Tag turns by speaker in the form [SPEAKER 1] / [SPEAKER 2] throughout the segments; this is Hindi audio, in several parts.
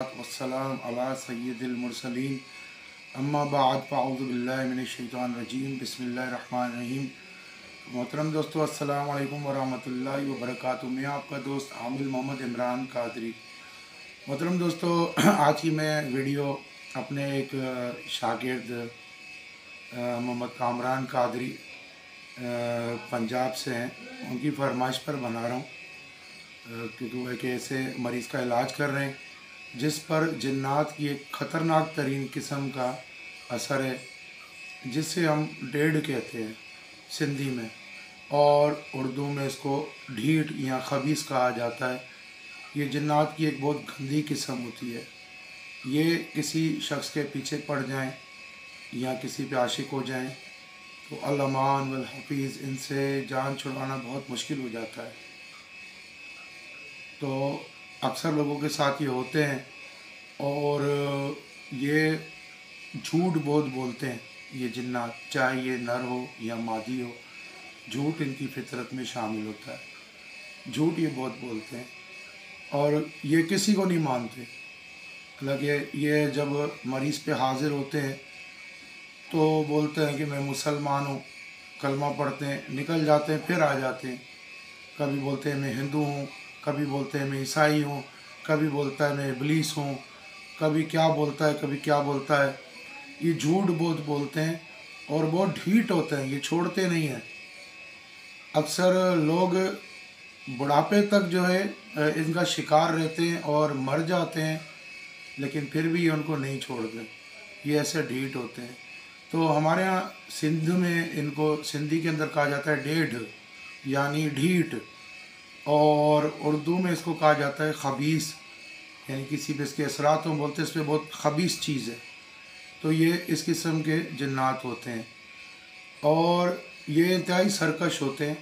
[SPEAKER 1] वस्सलाम अला सय्यिदिल मुरसलीन अम्मा बाद फ़अऊज़ु बिल्लाहि मिनश शैतानिर रजीम बिस्मिल्लाहिर रहमानिर रहीम। मोहतरम दोस्तों, अस्सलाम वालेकुम वरहमतुल्लाहि वबरकातुहू। मैं आपका दोस्त आमिल मोहम्मद इमरान कादरी। मोहतरम दोस्तों, आज की मैं वीडियो अपने एक शागिर्द मोहम्मद कामरान कादरी पंजाब से हैं, उनकी फरमाइश पर बना रहा हूँ, क्योंकि वो एक ऐसे मरीज़ का इलाज कर रहे हैं जिस पर जिन्नात की एक ख़तरनाक तरीन किस्म का असर है, जिसे हम डेढ़ कहते हैं सिंधी में, और उर्दू में इसको ढीठ या खबीस कहा जाता है। ये जिन्नात की एक बहुत गंदी किस्म होती है। ये किसी शख्स के पीछे पड़ जाएं या किसी पे आशिक हो जाएं तो अल अमान वल हफीज़, इनसे जान छुड़वाना बहुत मुश्किल हो जाता है। तो अक्सर लोगों के साथ ये होते हैं और ये झूठ बहुत बोलते हैं। ये जिन्नात, चाहे ये नर हो या मादी हो, झूठ इनकी फितरत में शामिल होता है। झूठ ये बहुत बोलते हैं और ये किसी को नहीं मानते। हालांकि ये जब मरीज़ पे हाजिर होते हैं तो बोलते हैं कि मैं मुसलमान हूँ, कलमा पढ़ते हैं, निकल जाते हैं, फिर आ जाते हैं। कभी बोलते हैं मैं हिंदू हूँ, कभी बोलते हैं मैं ईसाई हूँ, कभी बोलता है मैं इब्लीस हूँ, कभी क्या बोलता है, कभी क्या बोलता है। ये झूठ बहुत बोलते हैं और बहुत ढीठ होते हैं, ये छोड़ते नहीं हैं। अक्सर लोग बुढ़ापे तक जो है इनका शिकार रहते हैं और मर जाते हैं, लेकिन फिर भी ये उनको नहीं छोड़ते। ये ऐसे ढीठ होते हैं। तो हमारे यहाँ सिंध में इनको सिंधी के अंदर कहा जाता है डेढ़, यानी ढीठ, और उर्दू में इसको कहा जाता है खबीस, यानी किसी पे इसके असरात हम बोलते हैं इस पर बहुत खबीस चीज़ है। तो ये इस किस्म के जिन्नात होते हैं और ये इंतहाई सरकश होते हैं।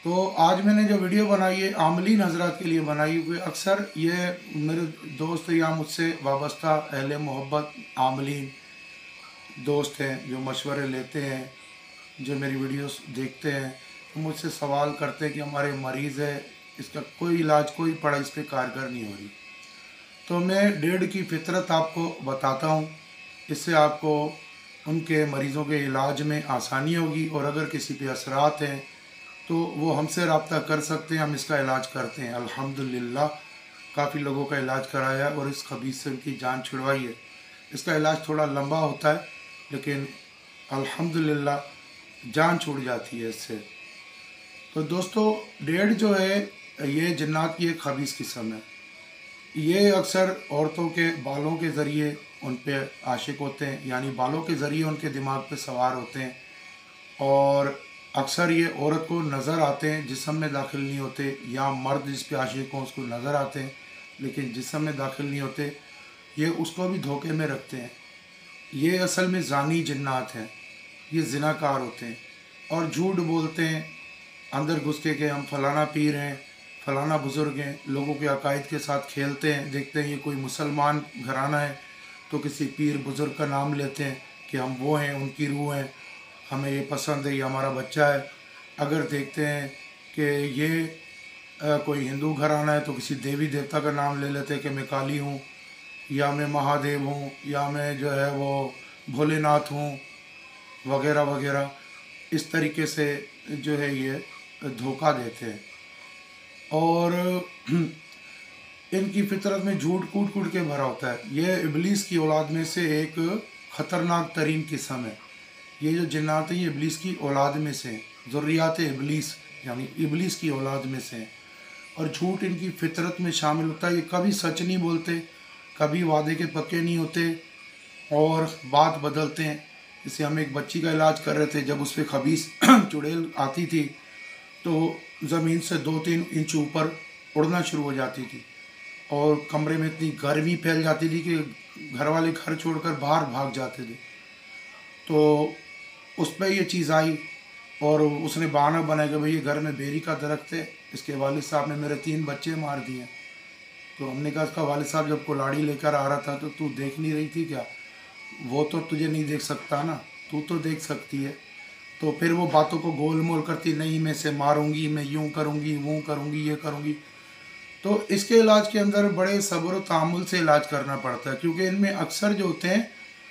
[SPEAKER 1] तो आज मैंने जो वीडियो बनाई है आमलीन हजरात के लिए बनाई हुई। अक्सर ये मेरे दोस्त या मुझसे वाबस्ता अहले मोहब्बत आमलीन दोस्त हैं जो मशवरे लेते हैं, जो मेरी वीडियोस देखते हैं, तो मुझसे सवाल करते हैं कि हमारे मरीज़ है, इसका कोई इलाज, कोई पढ़ाई इस पर कारगर नहीं हो रही। तो मैं डेढ़ की फितरत आपको बताता हूँ, इससे आपको उनके मरीज़ों के इलाज में आसानी होगी। और अगर किसी पे असरात हैं तो वो हमसे रब्ता कर सकते हैं, हम इसका इलाज करते हैं। अल्हम्दुलिल्लाह काफ़ी लोगों का इलाज कराया और इस खबीस से उनकी जान छुड़वाई है। इसका इलाज थोड़ा लंबा होता है, लेकिन अल्हम्दुलिल्लाह जान छूट जाती है इससे। तो दोस्तों, डेढ़ जो है ये जिन्नात की एक खबीस किस्म है। ये अक्सर औरतों के बालों के ज़रिए उन पे आशिक होते हैं, यानी बालों के ज़रिए उनके दिमाग पे सवार होते हैं। और अक्सर ये औरत को नज़र आते हैं, जिस्म में दाखिल नहीं होते, या मर्द जिस पे आशिक हों उसको नज़र आते हैं लेकिन जिस्म में दाखिल नहीं होते। ये उसको भी धोखे में रखते हैं। ये असल में जानी जिन्नात हैं, ये जिनाकार होते हैं और झूठ बोलते हैं अंदर घुस के हम फलाना पीर हैं, फलाना बुज़ुर्ग हैं, लोगों के अकायद के साथ खेलते हैं। देखते हैं ये कोई मुसलमान घराना है तो किसी पीर बुज़ुर्ग का नाम लेते हैं कि हम वो हैं, उनकी रूह हैं, हमें ये पसंद है, ये हमारा बच्चा है। अगर देखते हैं कि ये कोई हिंदू घराना है तो किसी देवी देवता का नाम ले लेते हैं कि मैं काली हूँ, या मैं महादेव हूँ, या मैं जो है वो भोलेनाथ हूँ, वगैरह वगैरह। इस तरीके से जो है ये धोखा देते हैं और इनकी फितरत में झूठ कूट कूट के भरा होता है। ये इब्लीस की औलाद में से एक ख़तरनाक तरीन किस्म है। ये जो जिन्नात हैं ये इब्लीस की औलाद में से हैं, ज़ुर्रियात इब्लीस, यानी इब्लीस की औलाद में से हैं। और झूठ इनकी फितरत में शामिल होता है। ये कभी सच नहीं बोलते, कभी वादे के पक्के नहीं होते और बात बदलते हैं। जैसे हम एक बच्ची का इलाज कर रहे थे, जब उस पर खबीस चुड़ैल आती थी तो ज़मीन से 2-3 इंच ऊपर उड़ना शुरू हो जाती थी और कमरे में इतनी गर्मी फैल जाती थी कि घर वाले घर छोड़कर बाहर भाग जाते थे। तो उस पर ये चीज़ आई और उसने बहाना बनाया कि भाई ये घर में बेरी का दरख्त है, इसके वालिद साहब ने मेरे 3 बच्चे मार दिए। तो हमने कहा इसका वालिद साहब जब कुल्हाड़ी लेकर आ रहा था तो तू देख नहीं रही थी क्या? वो तो तुझे नहीं देख सकता ना, तू तो देख सकती है। तो फिर वो बातों को गोल मोल करती, नहीं मैं इसे मारूंगी, मैं यूँ करूँगी, वो करूँगी, ये करूँगी। तो इसके इलाज के अंदर बड़े सब्र व तहम्मुल से इलाज करना पड़ता है, क्योंकि इनमें अक्सर जो होते हैं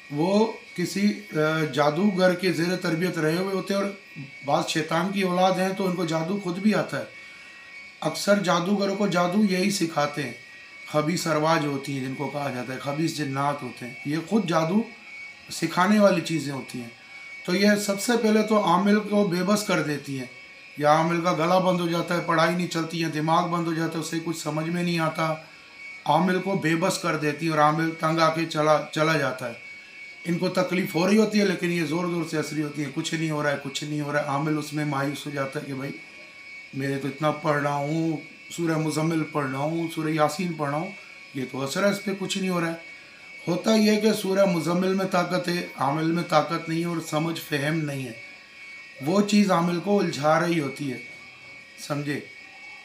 [SPEAKER 1] वो किसी जादूगर के ज़ेर तरबियत रहे हुए होते हैं, और बाज़ शैतान की औलाद हैं तो उनको जादू खुद भी आता है। अक्सर जादूगरों को जादू यही सिखाते हैं। खबीस अरवाज होती हैं जिनको कहा जाता है, खबीस जिन्नात होते हैं, ये खुद जादू सिखाने वाली चीज़ें होती हैं। तो यह सबसे पहले तो आमिल को बेबस कर देती हैं, या आमिल का गला बंद हो जाता है, पढ़ाई नहीं चलती है, दिमाग बंद हो जाता है, उसे कुछ समझ में नहीं आता, आमिल को बेबस कर देती है और आमिल तंग आके चला जाता है। इनको तकलीफ़ हो रही होती है लेकिन ये ज़ोर ज़ोर से हंस रही होती है, कुछ नहीं हो रहा है, कुछ नहीं हो रहा है। आमिल उसमें मायूस हो जाता है कि भाई मैं तो इतना पढ़ रहा हूँ, सूरह मुज़म्मिल पढ़ रहा हूँ, सूरह यासीन पढ़ रहा हूँ, ये तो असर है, इस पर कुछ नहीं हो रहा है। होता यह है कि सूरह मुज़म्मिल में ताकत है, आमिल में ताकत नहीं है और समझ फ़हम नहीं है। वो चीज़ आमिल को उलझा रही होती है, समझे।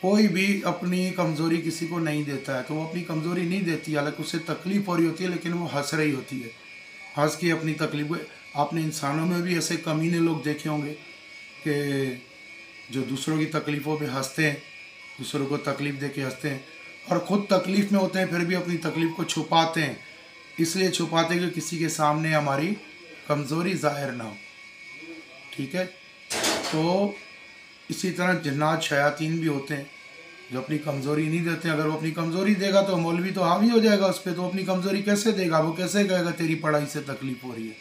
[SPEAKER 1] कोई भी अपनी कमज़ोरी किसी को नहीं देता है, तो वो अपनी कमज़ोरी नहीं देती, हालांकि उससे तकलीफ़ हो रही होती है, लेकिन वो हंस रही होती है, हंस के अपनी तकलीफ। आपने इंसानों में भी ऐसे कमीने लोग देखे होंगे कि जो दूसरों की तकलीफ़ों पे हंसते हैं, दूसरों को तकलीफ़ दे के हंसते हैं, और ख़ुद तकलीफ़ में होते हैं फिर भी अपनी तकलीफ़ को छुपाते हैं। इसलिए छुपाते हैं कि किसी के सामने हमारी कमज़ोरी ज़ाहिर ना हो, ठीक है। तो इसी तरह जिन्नात शयातीन भी होते हैं जो अपनी कमज़ोरी नहीं देते हैं। अगर वो अपनी कमज़ोरी देगा तो मौलवी तो हावी हो जाएगा उस पर, तो अपनी कमज़ोरी कैसे देगा, वो कैसे कहेगा तेरी पढ़ाई से तकलीफ़ हो रही है।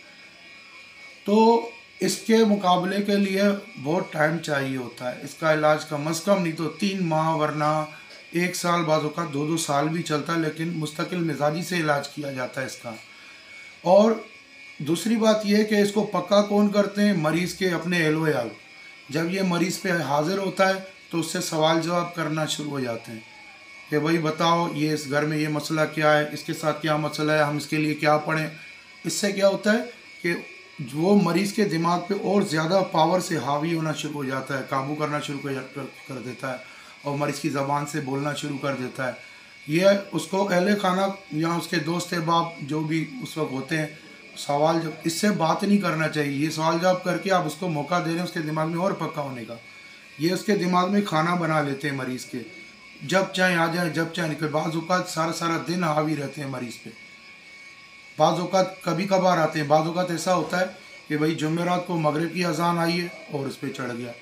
[SPEAKER 1] तो इसके मुकाबले के लिए बहुत टाइम चाहिए होता है। इसका इलाज कम अज़ कम नहीं तो 3 माह, वरना 1 साल, बाज़ों का 2-2 साल भी चलता है, लेकिन मुस्तकिल मिजाजी से इलाज किया जाता है इसका। और दूसरी बात यह है कि इसको पक्का कौन करते हैं, मरीज़ के अपने एहलो अयाल। जब ये मरीज़ पे हाजिर होता है तो उससे सवाल जवाब करना शुरू हो जाते हैं कि भाई बताओ ये इस घर में ये मसला क्या है, इसके साथ क्या मसला है, हम इसके लिए क्या पढ़ें। इससे क्या होता है कि वो मरीज़ के दिमाग पे और ज़्यादा पावर से हावी होना शुरू हो जाता है, काबू करना शुरू कर देता है, और मरीज़ की ज़बान से बोलना शुरू कर देता है। ये उसको अहले खाना या उसके दोस्त बाप जो भी उस वक्त होते हैं, सवाल जब इससे बात नहीं करना चाहिए। ये सवाल जवाब करके आप उसको मौका दे रहे हैं उसके दिमाग में और पक्का होने का। ये उसके दिमाग में खाना बना लेते हैं मरीज़ के, जब चाहे आ जाए, जब चाहे निकले। बाज़ औक़ात सारा सारा दिन हावी रहते हैं मरीज़ पे, बाज़ औक़ात कभी कभार आते हैं। बाज़ औक़ात ऐसा होता है कि भाई जुमेरात को मगरिब की अज़ान आई है और उस पर चढ़ गया,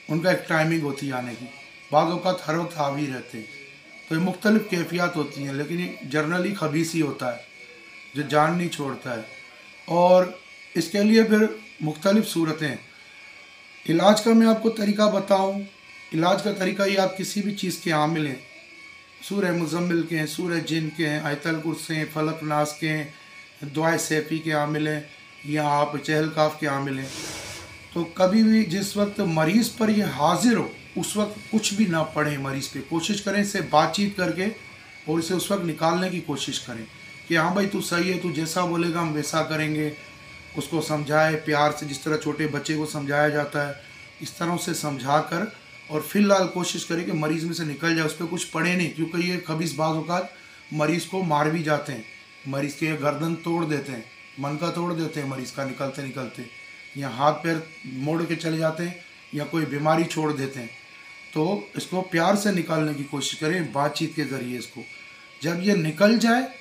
[SPEAKER 1] उनका एक टाइमिंग होती है आने की। बाज़ औक़ात हर वक्त हावी रहते हैं। तो ये मुख्तलिफ़ कैफियत होती हैं, लेकिन ये जर्नली खबीस ही होता है जो जान नहीं छोड़ता है। और इसके लिए फिर मुख्तलिफ़ सूरतें हैं। इलाज का मैं आपको तरीका बताऊं, इलाज का तरीका ये, आप किसी भी चीज़ के आमिल हैं, सूरह मुज़म्मिल के हैं, सूरह जिन के हैं, आयतल कुर्सी हैं, फलक नास के हैं, दुआ सैफ़ी के आमिल हैं, या आप चहल काफ के आमिल हैं, तो कभी भी जिस वक्त मरीज़ पर ये हाजिर हो उस वक्त कुछ भी ना पढ़ें। मरीज़ पे कोशिश करें, इससे बातचीत करके और इसे उस वक्त निकालने की कोशिश करें कि हाँ भाई तू सही है, तू जैसा बोलेगा हम वैसा करेंगे। उसको समझाए प्यार से, जिस तरह छोटे बच्चे को समझाया जाता है, इस तरह उसे समझा कर, और फ़िलहाल कोशिश करें कि मरीज़ में से निकल जाए, उस पर कुछ पढ़े नहीं। क्योंकि ये खबीस बाज़ औक़ात मरीज़ को मार भी जाते हैं, मरीज़ के गर्दन तोड़ देते हैं, मन का तोड़ देते हैं मरीज़ का निकलते निकलते, या हाथ पैर मोड़ के चले जाते हैं, या कोई बीमारी छोड़ देते हैं। तो इसको प्यार से निकालने की कोशिश करें, बातचीत के ज़रिए इसको। जब ये निकल जाए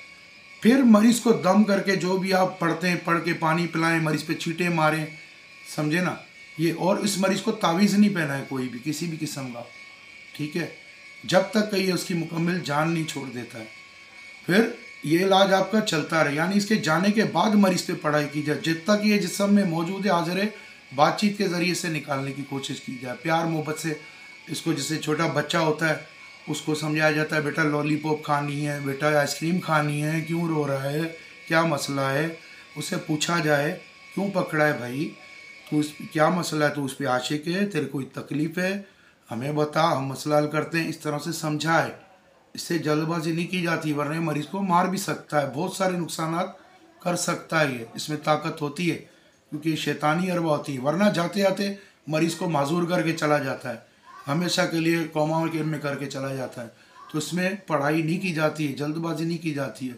[SPEAKER 1] फिर मरीज़ को दम करके जो भी आप पढ़ते हैं पढ़ के पानी पिलाएं, मरीज़ पे छींटे मारें, समझे ना ये। और इस मरीज़ को तावीज़ नहीं पहना है कोई भी, किसी भी किस्म का, ठीक है, जब तक कि ये उसकी मुकम्मल जान नहीं छोड़ देता है। फिर ये इलाज आपका चलता रहे, यानी इसके जाने के बाद मरीज़ पे पढ़ाई की जाए, जब तक ये जिस्म में मौजूद है हाजिर है, बातचीत के ज़रिए से निकालने की कोशिश की जाए, प्यार मोहब्बत से। इसको जैसे छोटा बच्चा होता है उसको समझाया जाता है, बेटा लॉलीपॉप खानी है, बेटा आइसक्रीम खानी है, क्यों रो रहा है, क्या मसला है। उससे पूछा जाए क्यों पकड़ा है भाई, तू इस क्या मसला है, तू उस पर आशिक है, तेरे कोई तकलीफ़ है, हमें बता, हम मसला हल करते हैं। इस तरह से समझाए, इससे जल्दबाजी नहीं की जाती, वरना मरीज़ को मार भी सकता है, बहुत सारे नुकसान कर सकता है। ये इसमें ताकत होती है क्योंकि शैतानी अरवा होती है, वरना जाते जाते मरीज़ को माजूर करके चला जाता है, हमेशा के लिए कौमा में करके चला जाता है। तो इसमें पढ़ाई नहीं की जाती है, जल्दबाजी नहीं की जाती है।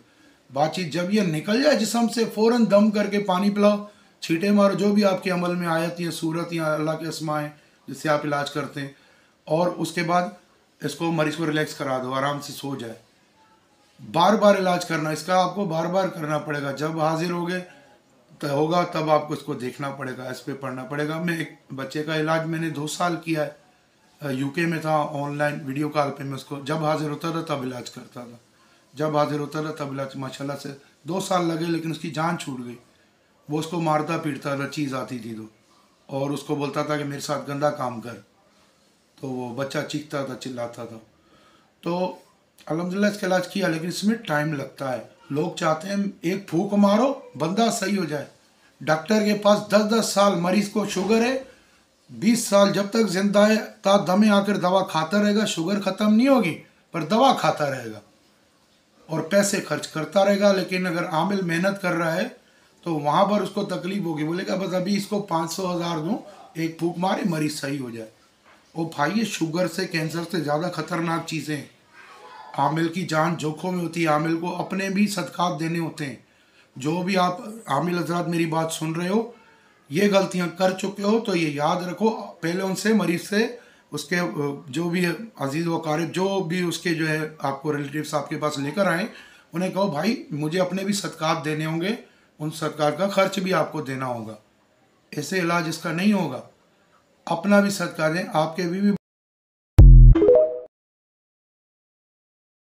[SPEAKER 1] बातचीत जब ये निकल जाए जिस्म से, फ़ौरन दम करके पानी पिलाओ, छींटे मारो, जो भी आपके अमल में आयत या सूरत या अल्लाह के अस्माएँ जिससे आप इलाज करते हैं। और उसके बाद इसको मरीज को रिलैक्स करा दो, आराम से सो जाए। बार बार इलाज करना, इसका आपको बार बार करना पड़ेगा। जब हाजिर होगे तो होगा तब आपको इसको देखना पड़ेगा, इस पर पढ़ना पड़ेगा। मैं एक बच्चे का इलाज मैंने 2 साल किया है, यूके में था, ऑनलाइन वीडियो कॉल पे मैं उसको जब हाजिर होता था तब इलाज करता था, जब हाजिर होता था तब इलाज। माशाल्लाह से 2 साल लगे, लेकिन उसकी जान छूट गई। वो उसको मारता पीटता था, चीज़ आती थी तो, और उसको बोलता था कि मेरे साथ गंदा काम कर, तो वो बच्चा चीखता था, चिल्लाता था। तो अल्हम्दुलिल्लाह इसका इलाज किया, लेकिन इसमें टाइम लगता है। लोग चाहते हैं एक फूंक मारो बंदा सही हो जाए। डॉक्टर के पास 10-10 साल, मरीज को शुगर है 20 साल, जब तक जिंदा है ता दमे आकर दवा खाता रहेगा। शुगर ख़त्म नहीं होगी पर दवा खाता रहेगा और पैसे खर्च करता रहेगा। लेकिन अगर आमिल मेहनत कर रहा है तो वहाँ पर उसको तकलीफ होगी, बोलेगा बस अभी इसको 500,000 दूँ, एक फूंक मारे मरीज सही हो जाए। वो भाई ये शुगर से, कैंसर से ज़्यादा खतरनाक चीज़ें हैं। आमिल की जान जोखों में होती है, आमिल को अपने भी सदकात देने होते हैं। जो भी आप आमिल हजरात मेरी बात सुन रहे हो, ये गलतियां कर चुके हो तो ये याद रखो, पहले उनसे, मरीज से, उसके जो भी अजीज़ व क़रीब, जो भी उसके जो है आपको रिलेटिव्स आपके पास लेकर आए, उन्हें कहो भाई मुझे अपने भी सदकात देने होंगे, उन सदकात का खर्च भी आपको देना होगा। ऐसे इलाज इसका नहीं होगा। अपना भी सदका दें, आपके भी